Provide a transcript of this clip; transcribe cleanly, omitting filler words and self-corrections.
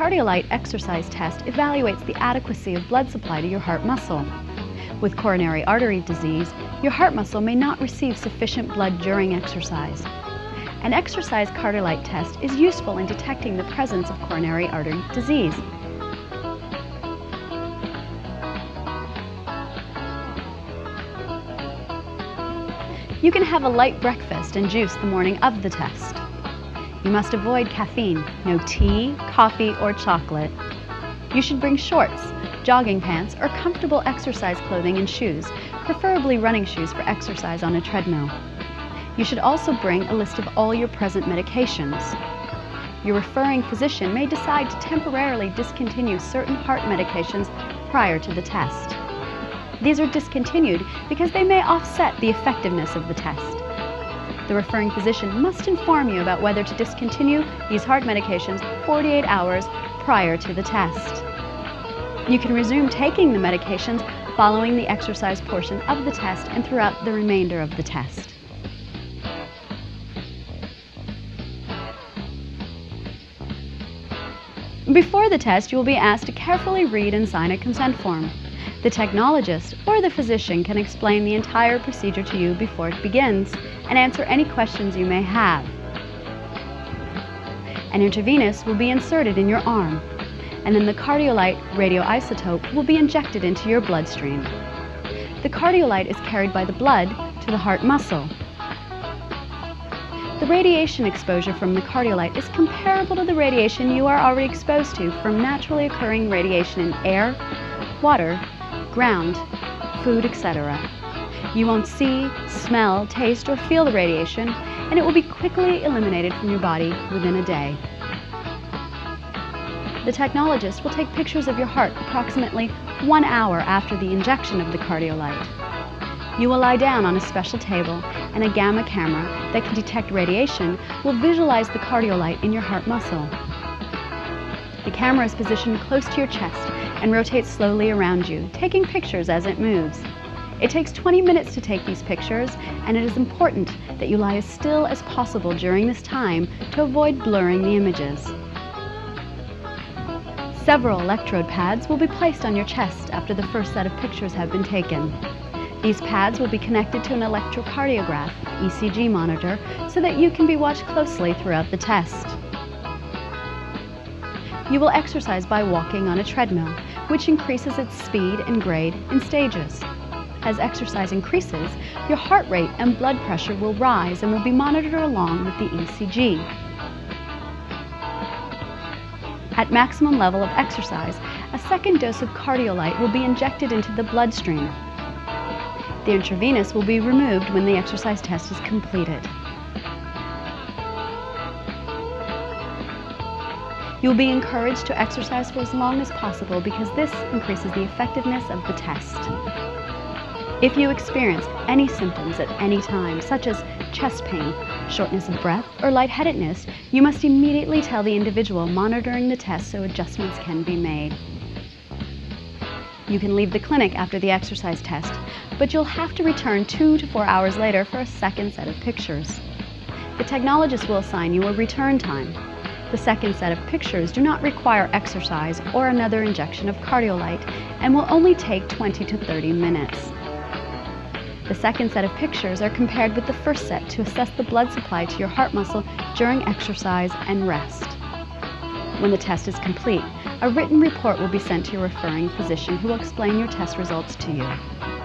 Cardiolite Exercise Test evaluates the adequacy of blood supply to your heart muscle. With coronary artery disease, your heart muscle may not receive sufficient blood during exercise. An exercise Cardiolite test is useful in detecting the presence of coronary artery disease. You can have a light breakfast and juice the morning of the test. You must avoid caffeine, no tea, coffee, or chocolate. You should bring shorts, jogging pants, or comfortable exercise clothing and shoes, preferably running shoes for exercise on a treadmill. You should also bring a list of all your present medications. Your referring physician may decide to temporarily discontinue certain heart medications prior to the test. These are discontinued because they may offset the effectiveness of the test. The referring physician must inform you about whether to discontinue these heart medications 48 hours prior to the test. You can resume taking the medications following the exercise portion of the test and throughout the remainder of the test. Before the test, you will be asked to carefully read and sign a consent form. The technologist or the physician can explain the entire procedure to you before it begins and answer any questions you may have. An intravenous will be inserted in your arm, and then the Cardiolite radioisotope will be injected into your bloodstream. The Cardiolite is carried by the blood to the heart muscle. The radiation exposure from the Cardiolite is comparable to the radiation you are already exposed to from naturally occurring radiation in air, water, ground, food, etc. You won't see, smell, taste, or feel the radiation, and it will be quickly eliminated from your body within a day. The technologist will take pictures of your heart approximately 1 hour after the injection of the Cardiolite. You will lie down on a special table, and a gamma camera that can detect radiation will visualize the Cardiolite in your heart muscle. The camera is positioned close to your chest and rotates slowly around you, taking pictures as it moves. It takes 20 minutes to take these pictures, and it is important that you lie as still as possible during this time to avoid blurring the images. Several electrode pads will be placed on your chest after the first set of pictures have been taken. These pads will be connected to an electrocardiograph, ECG monitor, so that you can be watched closely throughout the test. You will exercise by walking on a treadmill, which increases its speed and grade in stages. As exercise increases, your heart rate and blood pressure will rise and will be monitored along with the ECG. At maximum level of exercise, a second dose of Cardiolite will be injected into the bloodstream. The intravenous will be removed when the exercise test is completed. You'll be encouraged to exercise for as long as possible because this increases the effectiveness of the test. If you experience any symptoms at any time, such as chest pain, shortness of breath, or lightheadedness, you must immediately tell the individual monitoring the test so adjustments can be made. You can leave the clinic after the exercise test, but you'll have to return 2 to 4 hours later for a second set of pictures. The technologist will assign you a return time. The second set of pictures do not require exercise or another injection of Cardiolite and will only take 20 to 30 minutes. The second set of pictures are compared with the first set to assess the blood supply to your heart muscle during exercise and rest. When the test is complete, a written report will be sent to your referring physician who will explain your test results to you.